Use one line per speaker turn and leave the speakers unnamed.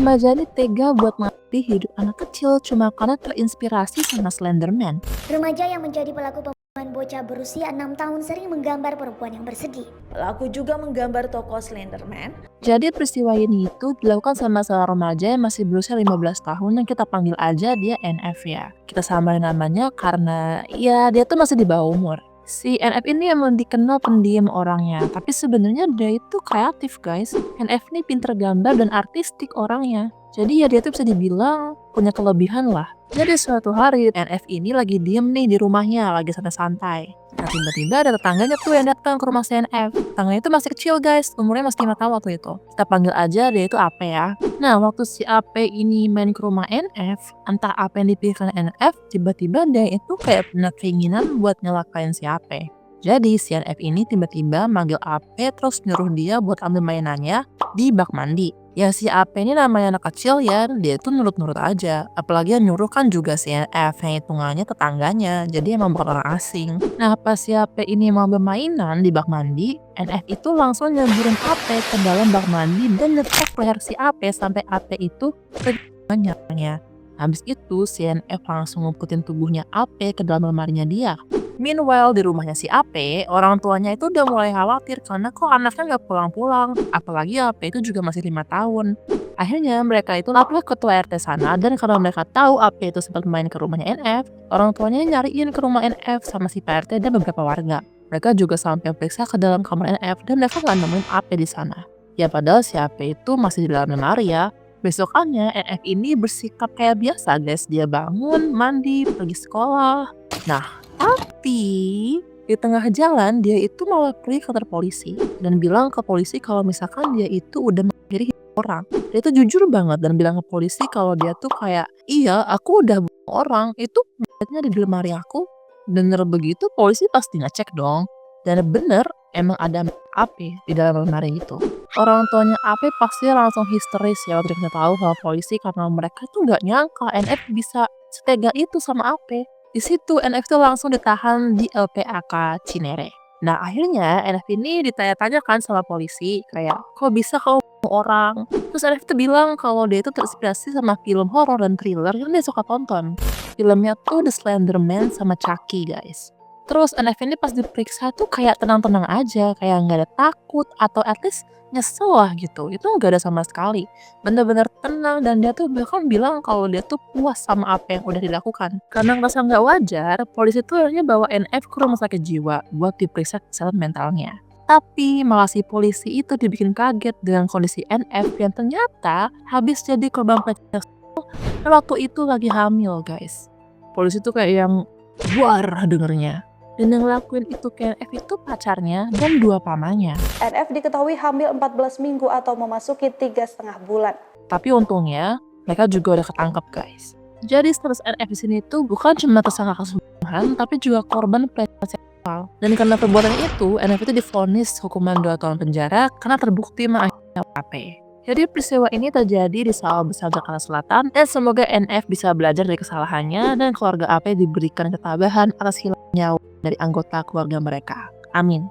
remaja ini tega buat mengakhiri hidup anak kecil cuma karena terinspirasi sama Slenderman.
Remaja yang menjadi pelaku pembunuhan bocah berusia 6 tahun sering menggambar perempuan yang bersedih.
Pelaku juga menggambar tokoh Slenderman.
Jadi peristiwa ini itu dilakukan sama seorang remaja yang masih berusia 15 tahun yang kita panggil aja dia NF ya. Kita samain namanya karena ya dia tuh masih di bawah umur. Si NF ini emang dikenal pendiam orangnya, tapi sebenarnya dia itu kreatif guys. NF ini pinter gambar dan artistik orangnya. Jadi ya dia tuh bisa dibilang punya kelebihan lah. Jadi suatu hari NF ini lagi diem nih di rumahnya, lagi santai-santai. Nah tiba-tiba ada tetangganya tuh yang datang ke rumah si NF. Tetangganya itu masih kecil guys, umurnya masih 5 tahun waktu itu. Kita panggil aja dia itu AP ya. Nah waktu si AP ini main ke rumah NF, entah apa yang dipikirkan NF, tiba-tiba dia itu kayak punya keinginan buat nyelakain si AP. Jadi si NF ini tiba-tiba manggil AP terus nyuruh dia buat ambil mainannya di bak mandi. Ya si AP ini namanya anak kecil ya, dia tuh nurut-nurut aja. Apalagi yang nyuruh kan juga si NF yang hitungannya tetangganya, jadi emang bukan orang asing. Nah pas si AP ini mau bermainan di bak mandi, NF itu langsung nyamburin AP ke dalam bak mandi dan nyetok leher si AP sampai AP itu kenyangnya. Habis itu si NF langsung ngumputin tubuhnya AP ke dalam lemarinya dia. Meanwhile di rumahnya si AP, orang tuanya itu udah mulai khawatir karena kok anaknya nggak pulang-pulang. Apalagi AP itu juga masih 5 tahun. Akhirnya mereka itu lapor ke ketua RT sana dan karena mereka tahu AP itu sempat main ke rumahnya NF, orang tuanya nyariin ke rumah NF sama si PRT dan beberapa warga. Mereka juga sampai periksa ke dalam kamar NF dan mereka nggak nemuin AP di sana. Ya padahal si AP itu masih di dalam lemari ya. Besokannya NF ini bersikap kayak biasa guys. Dia bangun, mandi, pergi sekolah. Nah, tapi di tengah jalan dia itu malah pergi ke kantor polisi dan bilang ke polisi kalau misalkan dia itu udah mengakhiri hidup orang. Dia itu jujur banget dan bilang ke polisi kalau dia tuh kayak, iya aku udah bunuh orang, itu mayatnya di lemari aku. Bener begitu polisi pasti ngecek dong. Dan bener emang ada AP di dalam lemari itu. Orang tuanya AP pasti langsung histeris ya waktu kita tahu sama polisi karena mereka tuh nggak nyangka NF bisa setega itu sama AP. Di situ NF itu langsung ditahan di LPAK Cinere. Nah akhirnya NF ini ditanya-tanyakan sama polisi kayak kok bisa kamu bunuh orang? Terus NF itu bilang kalau dia itu terinspirasi sama film horor dan thriller yang dia suka tonton. Filmnya tuh The Slenderman sama Chucky guys. Terus NF ini pas diperiksa tuh kayak tenang-tenang aja, kayak nggak ada takut atau at least nyesel lah gitu. Itu nggak ada sama sekali. Bener-bener tenang dan dia tuh bahkan bilang kalau dia tuh puas sama apa yang udah dilakukan. Karena ngerasa nggak wajar, polisi tuh akhirnya bawa NF ke rumah sakit jiwa buat diperiksa kesehatan mentalnya. Tapi malah si polisi itu dibikin kaget dengan kondisi NF yang ternyata habis jadi korban pelecehan seksual dan waktu itu lagi hamil guys. Polisi tuh kayak yang war dengernya. Dan yang ngelakuin itu ke NF itu pacarnya dan 2 pamannya.
NF diketahui hamil 14 minggu atau memasuki 3,5 bulan.
Tapi untungnya mereka juga udah ketangkep guys. Jadi status NF di sini tuh bukan cuma tersangka kasus pembunuhan, tapi juga korban pelecehan seksual. Dan karena perbuatan itu, NF itu divonis hukuman 2 tahun penjara karena terbukti mengakhiri AP. Jadi peristiwa ini terjadi di Sawah Besar Jakarta Selatan dan semoga NF bisa belajar dari kesalahannya dan keluarga AP diberikan ketabahan atas hilangnya nyawa dari anggota keluarga mereka. Amin.